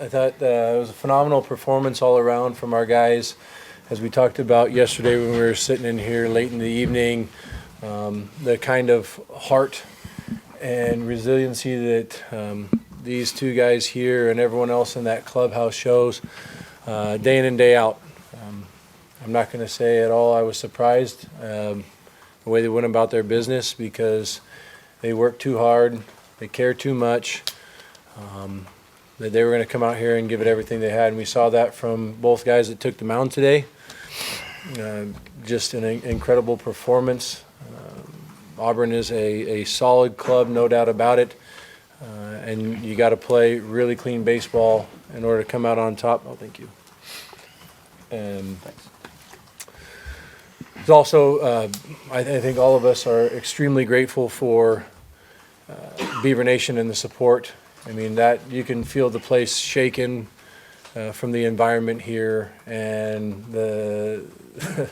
I thought it was a phenomenal performance all around from our guys. As we talked about yesterday when we were sitting in here late in the evening, the kind of heart and resiliency that these two guys here and everyone else in that clubhouse shows day in and day out. I'm not going to say at all I was surprised the way they went about their business, because they worked too hard, they cared too much, that they were going to come out here and give it everything they had. And we saw that from both guys that took the mound today. Just an incredible performance. Auburn is a solid club, no doubt about it. And you got to play really clean baseball in order to come out on top. Oh, thank you. And it's also, I think all of us are extremely grateful for Beaver Nation and the support. I mean, that you can feel the place shaken from the environment here, and the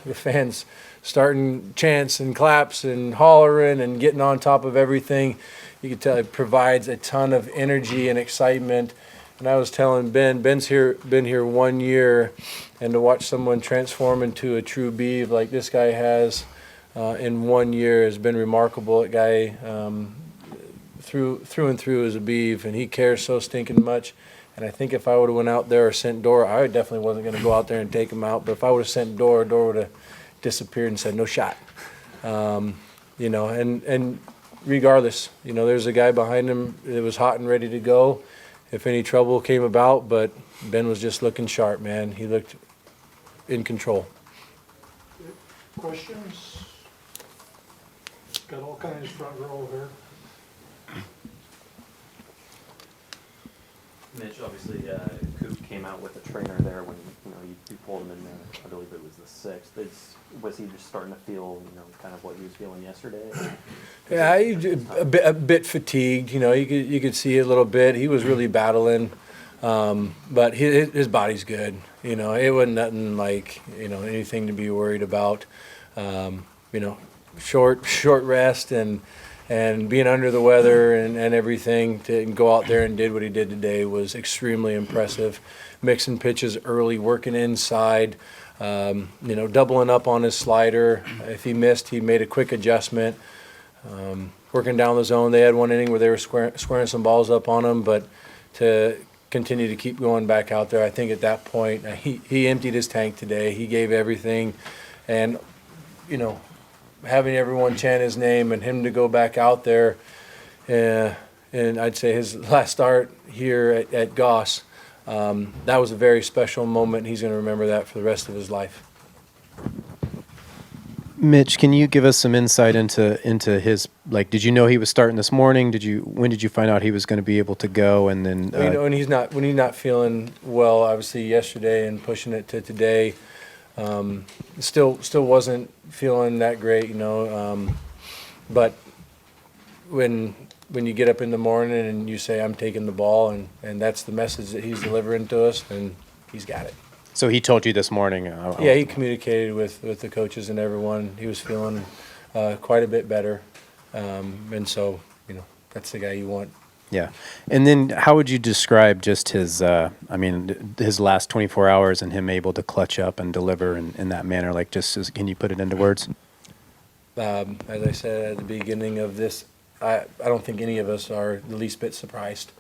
the fans starting chants and claps and hollering and getting on top of everything. You can tell it provides a ton of energy and excitement. And I was telling Ben's been here 1 year, and to watch someone transform into a true Beav like this guy has in 1 year has been remarkable. That guy through and through is a Beav, and he cares so stinking much. And I think if I would have went out there or sent Dora, I definitely wasn't going to go out there and take him out. But if I would have sent Dora would have disappeared and said no shot. You know, and regardless, you know, there's a guy behind him that was hot and ready to go if any trouble came about, but Ben was just looking sharp, man. He looked in control. Questions? Got all kinds front row here. Mitch, obviously, Coop came out with a trainer there when you pulled him in there. I believe it was the 6th. Was he just starting to feel kind of what he was feeling yesterday? Yeah, a bit fatigued. You know, you could see a little bit. He was really battling, but his body's good. You know, it wasn't nothing like anything to be worried about. Short rest and being under the weather and everything to go out there and did what he did today was extremely impressive. Mixing pitches early, working inside, doubling up on his slider. If he missed, he made a quick adjustment. Working down the zone. They had one inning where they were squaring some balls up on him, but to continue to keep going back out there, I think at that point, he emptied his tank today. He gave everything, and, having everyone chant his name and him to go back out there, and I'd say his last start here at Goss, that was a very special moment. He's going to remember that for the rest of his life. Mitch, can you give us some insight into his, did you know he was starting this morning? When did you find out he was going to be able to go? And then when he's not feeling well, obviously yesterday and pushing it to today, still wasn't feeling that great, but when you get up in the morning and you say I'm taking the ball, and that's the message that he's delivering to us, and he's got it. So he told you this morning? Yeah, he communicated with the coaches and everyone. He was feeling quite a bit better, and so that's the guy you want. Yeah. And then how would you describe just his last 24 hours and him able to clutch up and deliver in that manner? Can you put it into words? As I said at the beginning of this, I don't think any of us are the least bit surprised.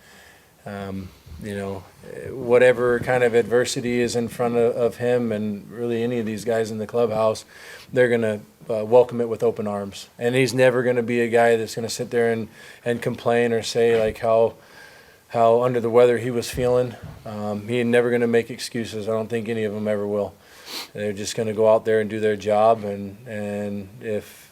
Whatever kind of adversity is in front of him and really any of these guys in the clubhouse, they're going to welcome it with open arms. And he's never going to be a guy that's going to sit there and complain or say how under the weather he was feeling. He's never going to make excuses. I don't think any of them ever will. They're just going to go out there and do their job, and if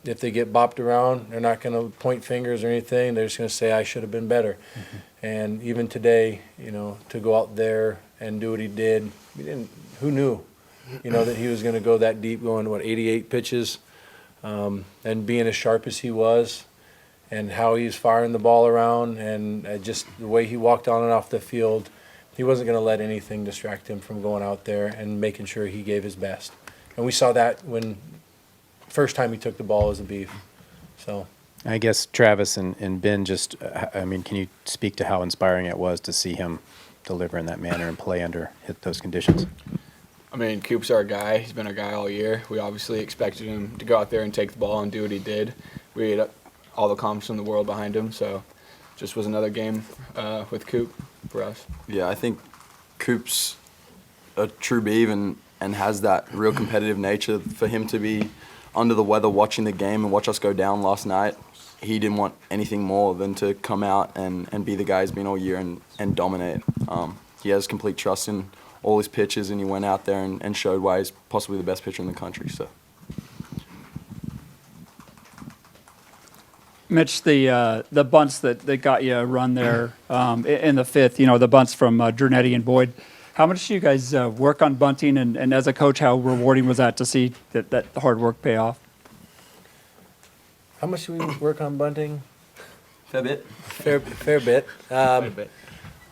they get bopped around, they're not going to point fingers or anything. They're just going to say, I should have been better. Mm-hmm. And even today, to go out there and do what he did, who knew, that he was going to go that deep, going, 88 pitches, and being as sharp as he was, and how he's firing the ball around, and just the way he walked on and off the field. He wasn't going to let anything distract him from going out there and making sure he gave his best. And we saw that when first time he took the ball as a Beef. So I guess Travis and Ben can you speak to how inspiring it was to see him deliver in that manner and play under those conditions? I mean, Coop's our guy. He's been our guy all year. We obviously expected him to go out there and take the ball and do what he did. We had all the confidence in the world behind him, so just was another game with Coop for us. Yeah, I think Coop's a true beaver and has that real competitive nature. For him to be under the weather watching the game and watch us go down last night, he didn't want anything more than to come out and be the guy he's been all year and dominate. He has complete trust in all his pitches, and he went out there and showed why he's possibly the best pitcher in the country. So. Mitch, the bunts that got you a run there in the fifth, the bunts from Drunetti and Boyd. How much do you guys work on bunting, and as a coach, how rewarding was that to see that hard work pay off? How much do we work on bunting? Fair bit. Fair bit.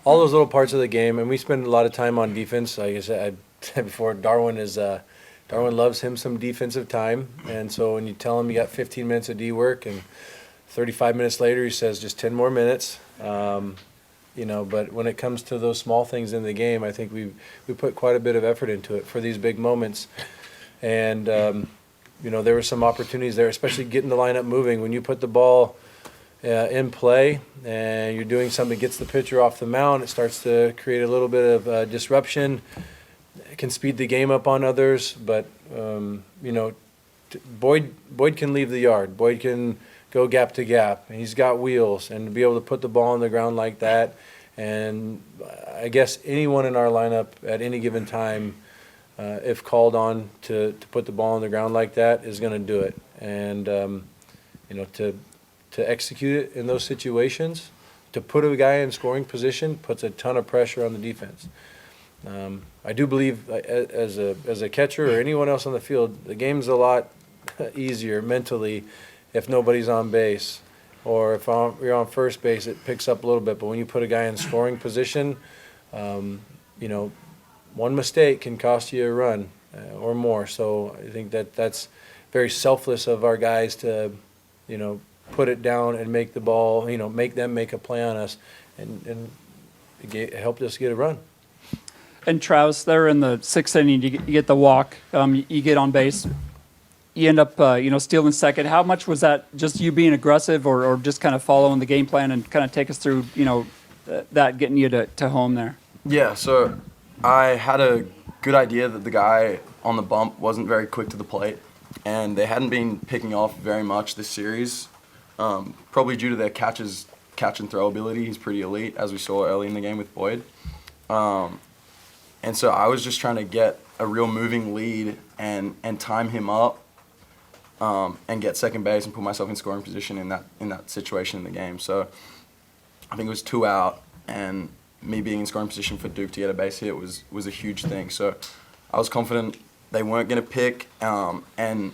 All those little parts of the game, and we spend a lot of time on defense. Like I said before, Darwin loves him some defensive time, and so when you tell him you got 15 minutes of D work, and 35 minutes later he says just 10 more minutes. But when it comes to those small things in the game, I think we put quite a bit of effort into it for these big moments, and there were some opportunities there, especially getting the lineup moving. When you put the ball in play and you're doing something that gets the pitcher off the mound, it starts to create a little bit of disruption. It can speed the game up on others, but Boyd can leave the yard. Boyd can go gap to gap. He's got wheels, and to be able to put the ball on the ground like that, and I guess anyone in our lineup at any given time, if called on to put the ball on the ground like that, is going to do it. And to execute it in those situations, to put a guy in scoring position puts a ton of pressure on the defense. I do believe as a catcher or anyone else on the field, the game's a lot easier mentally if nobody's on base, or if you're on first base, it picks up a little bit. But when you put a guy in scoring position, one mistake can cost you a run or more. So I think that's very selfless of our guys to, put it down and make the ball, make them make a play on us, and it helped us get a run. And Travis, there in the sixth inning, you get the walk, you get on base. You end up, stealing second. How much was that just you being aggressive, or just kind of following the game plan, and kind of take us through, that getting you to home there? Yeah, so I had a good idea that the guy on the bump wasn't very quick to the plate, and they hadn't been picking off very much this series, probably due to their catch and throw ability. He's pretty elite, as we saw early in the game with Boyd. And so I was just trying to get a real moving lead and time him up. And get second base and put myself in scoring position in that situation in the game. So I think it was 2 out, and me being in scoring position for Duke to get a base hit was a huge thing. So I was confident they weren't going to pick, and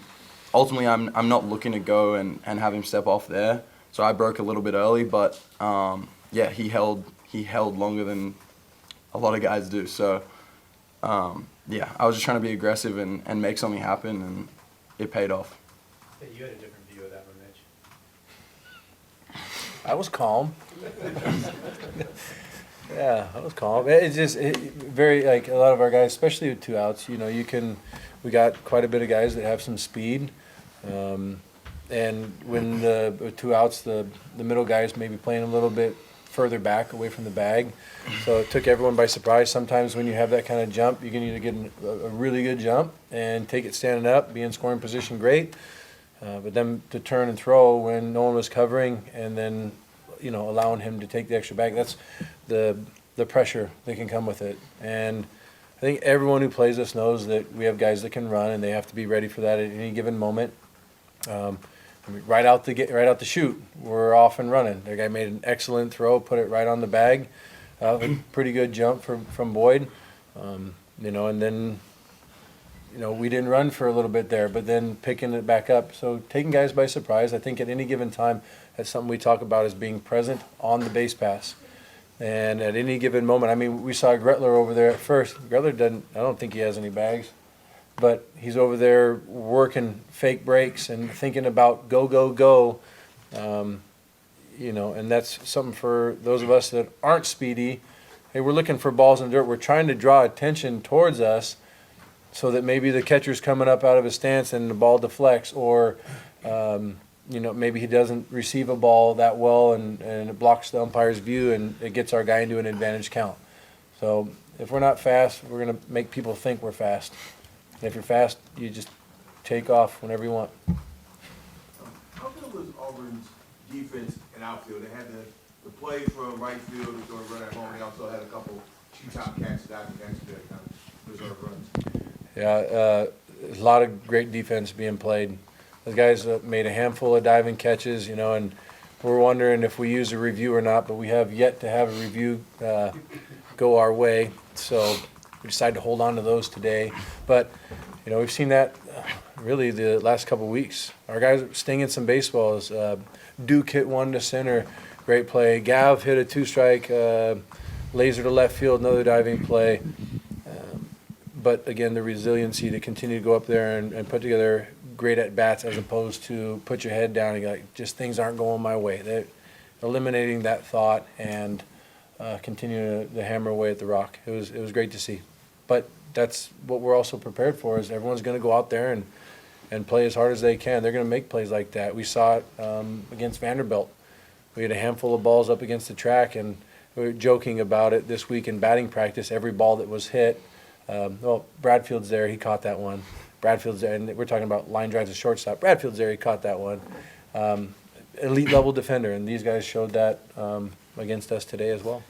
ultimately I'm not looking to go and have him step off there. So I broke a little bit early, but he held longer than a lot of guys do. So I was just trying to be aggressive and make something happen, and it paid off. You had a different view of that one, Mitch. I was calm. Yeah, I was calm. It's just very, like a lot of our guys, especially with 2 outs, we got quite a bit of guys that have some speed. And when the 2 outs, the middle guys may be playing a little bit further back away from the bag. So it took everyone by surprise. Sometimes when you have that kind of jump, you can either get a really good jump and take it standing up, be in scoring position, great. But then to turn and throw when no one was covering, and then, allowing him to take the extra bag, that's the pressure that can come with it. And I think everyone who plays us knows that we have guys that can run, and they have to be ready for that at any given moment. Right out the chute, we're off and running. The guy made an excellent throw, put it right on the bag. A pretty good jump from Boyd, and then. We didn't run for a little bit there, but then picking it back up. So taking guys by surprise, I think at any given time, that's something we talk about as being present on the base pass. And at any given moment, we saw Gretler over there at first. Gretler I don't think he has any bags, but he's over there working fake breaks and thinking about go. And that's something for those of us that aren't speedy. hey, we're looking for balls in the dirt. We're trying to draw attention towards us so that maybe the catcher's coming up out of his stance and the ball deflects, or maybe he doesn't receive a ball that well and it blocks the umpire's view and it gets our guy into an advantage count. So if we're not fast, we're going to make people think we're fast. And if you're fast, you just take off whenever you want. How good was Auburn's defense and outfield? They had the play from right field, was going to run at home. They also had a couple top catches, diving catches that kind of reserve runs. Yeah, a lot of great defense being played. The guys made a handful of diving catches, and we're wondering if we use a review or not, but we have yet to have a review go our way. So we decided to hold on to those today. But, we've seen that really the last couple of weeks. Our guys are stinging some baseballs. Duke hit one to center, great play. Gav hit a two-strike, laser to left field, another diving play. But again, the resiliency to continue to go up there and put together great at-bats as opposed to put your head down and you're like, just things aren't going my way. They're eliminating that thought and continuing to hammer away at the rock. It was great to see. But that's what we're also prepared for, is everyone's going to go out there and play as hard as they can. They're going to make plays like that. We saw it against Vanderbilt. We had a handful of balls up against the track, and we were joking about it this week in batting practice. Every ball that was hit, Bradfield's there, he caught that one. Bradfield's there, and we're talking about line drives to shortstop. Bradfield's there, he caught that one. Elite level defender, and these guys showed that against us today as well.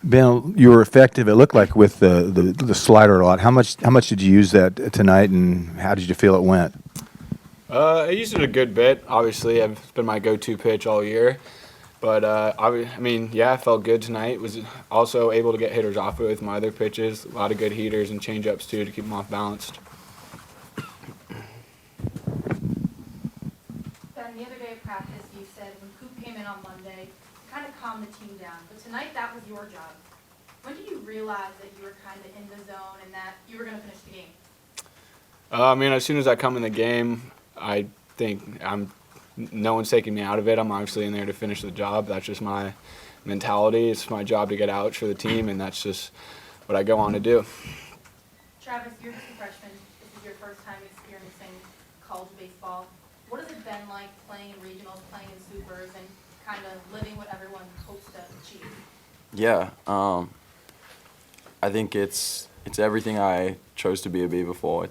Ben, you were effective, it looked like, with the slider a lot. How much did you use that tonight, and how did you feel it went? I used it a good bit. Obviously, it's been my go-to pitch all year. But, I felt good tonight. Was also able to get hitters off it with my other pitches. A lot of good heaters and change-ups, too, to keep them off balanced. Ben, the other day of practice, you said when Coop came in on Monday, kind of calmed the team down. But tonight, that was your job. When did you realize that you were kind of in the zone and that you were going to finish the game? As soon as I come in the game, I think no one's taking me out of it. I'm obviously in there to finish the job. That's just my mentality. It's my job to get outs for the team, and that's just what I go on to do. Travis, you're just a freshman. This is your first time experiencing college baseball. What has it been like playing in regionals, playing in supers, and kind of living what everyone hopes to achieve? Yeah, I think it's everything I chose to be a Beaver for.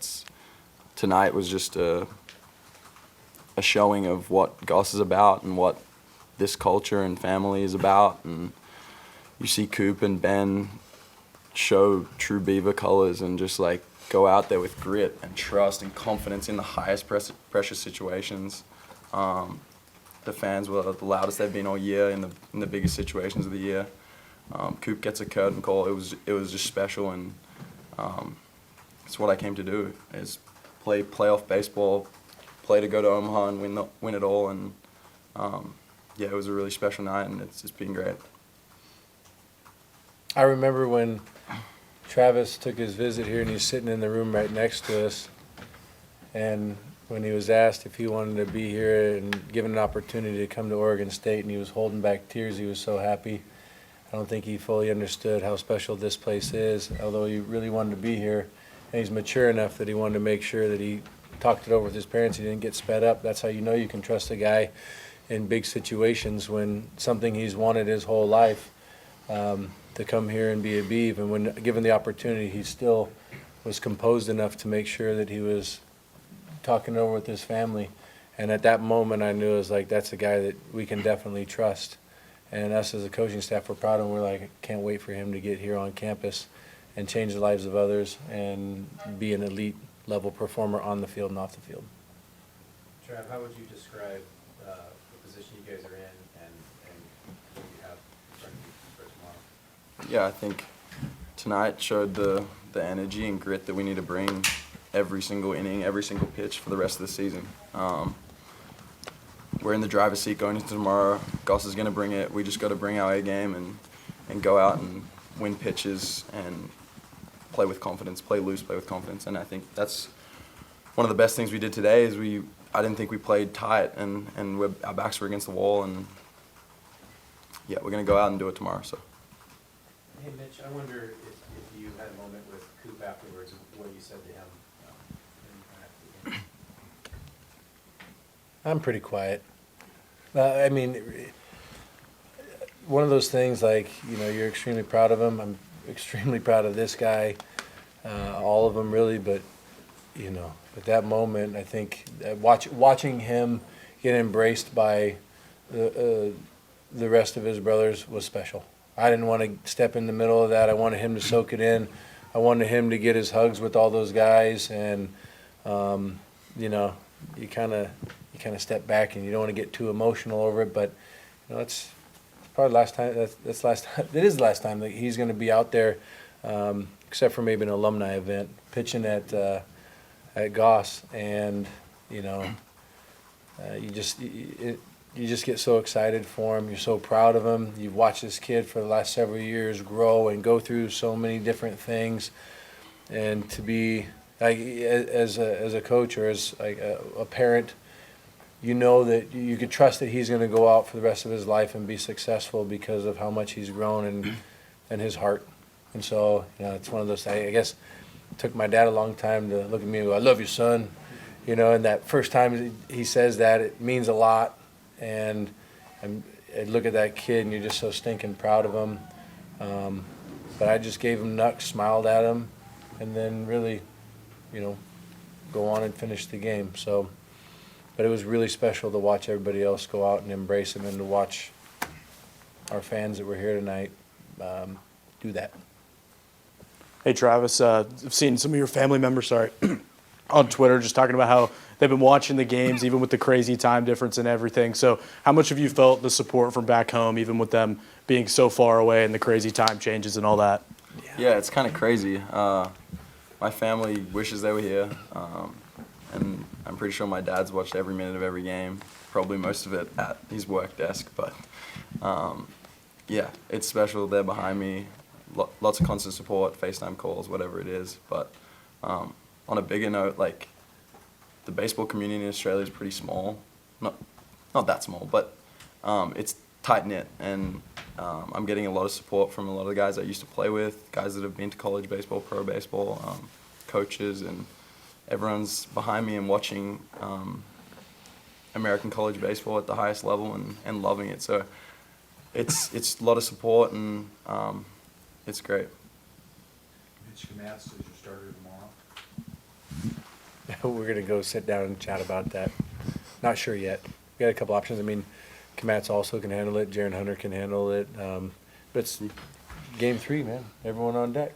Tonight was just a showing of what Goss is about and what this culture and family is about. And you see Coop and Ben show true Beaver colors and just go out there with grit and trust and confidence in the highest pressure situations. The fans were the loudest they've been all year in the biggest situations of the year. Coop gets a curtain call. It was just special, and it's what I came to do, is play playoff baseball, play to go to Omaha and win it all. And it was a really special night, and it's been great. I remember when Travis took his visit here and he's sitting in the room right next to us, and when he was asked if he wanted to be here and given an opportunity to come to Oregon State, and he was holding back tears, he was so happy. I don't think he fully understood how special this place is, although he really wanted to be here. And he's mature enough that he wanted to make sure that he talked it over with his parents. He didn't get sped up. That's how you know you can trust a guy in big situations, when something he's wanted his whole life, to come here and be a Beav. And when given the opportunity, he still was composed enough to make sure that he was talking it over with his family. And at that moment, I knew it was that's a guy that we can definitely trust. And us as a coaching staff, we're proud of him. We're can't wait for him to get here on campus and change the lives of others and be an elite level performer on the field and off the field. Trav, how would you describe the position you guys are in and what you have in front of you for tomorrow? Yeah, I think tonight showed the energy and grit that we need to bring every single inning, every single pitch for the rest of the season. We're in the driver's seat going into tomorrow. Goss is going to bring it. We just got to bring our A game and go out and win pitches and play with confidence, play loose, play with confidence. And I think that's one of the best things we did today is I didn't think we played tight, and our backs were against the wall. And, yeah, we're going to go out and do it tomorrow. So. Hey, Mitch, I wonder if you had a moment with Coop afterwards, what you said to him. In the game. I'm pretty quiet. I mean, one of those things like, you know, you're extremely proud of him. I'm extremely proud of this guy, all of them really, but, you know, at that moment, I think watching him get embraced by the rest of his brothers was special. I didn't want to step in the middle of that. I wanted him to soak it in. I wanted him to get his hugs with all those guys, and you know, you kind of step back and you don't want to get too emotional over it. But you know, it's probably the last time. That's last time. It is the last time that he's going to be out there, except for maybe an alumni event, pitching at Goss, and you know, you just get so excited for him. You're so proud of him. You've watched this kid for the last several years grow and go through so many different things, and to be like as a coach or as like a parent, you know that you could trust that he's going to go out for the rest of his life and be successful because of how much he's grown and his heart. And so, you know, it's one of those. I guess it took my dad a long time to look at me and go, "I love you, son." You know, and that first time he says that, it means a lot. And I look at that kid, and you're just so stinking proud of him. But I just gave him nucks, smiled at him, and then really, you know, go on and finish the game. So, but it was really special to watch everybody else go out and embrace him, and to watch our fans that were here tonight do that. Hey, Travis, I've seen some of your family members, on Twitter just talking about how they've been watching the games, even with the crazy time difference and everything. So how much have you felt the support from back home, even with them being so far away and the crazy time changes and all that? Yeah, it's kind of crazy. My family wishes they were here, and I'm pretty sure my dad's watched every minute of every game, probably most of it at his work desk. But yeah, it's special. They're behind me. Lots of constant support, FaceTime calls, whatever it is. But on a bigger note, like, the baseball community in Australia is pretty small. Not that small, but it's tight-knit, and I'm getting a lot of support from a lot of the guys I used to play with, guys that have been to college baseball, pro baseball, coaches, and everyone's behind me and watching American college baseball at the highest level and loving it. So it's a lot of support, and it's great. Mitch Canham is your starter tomorrow. We're going to go sit down and chat about that. Not sure yet. We got a couple options. I mean, Kamatz also can handle it. Jaron Hunter can handle it. But it's game 3, man. Everyone on deck.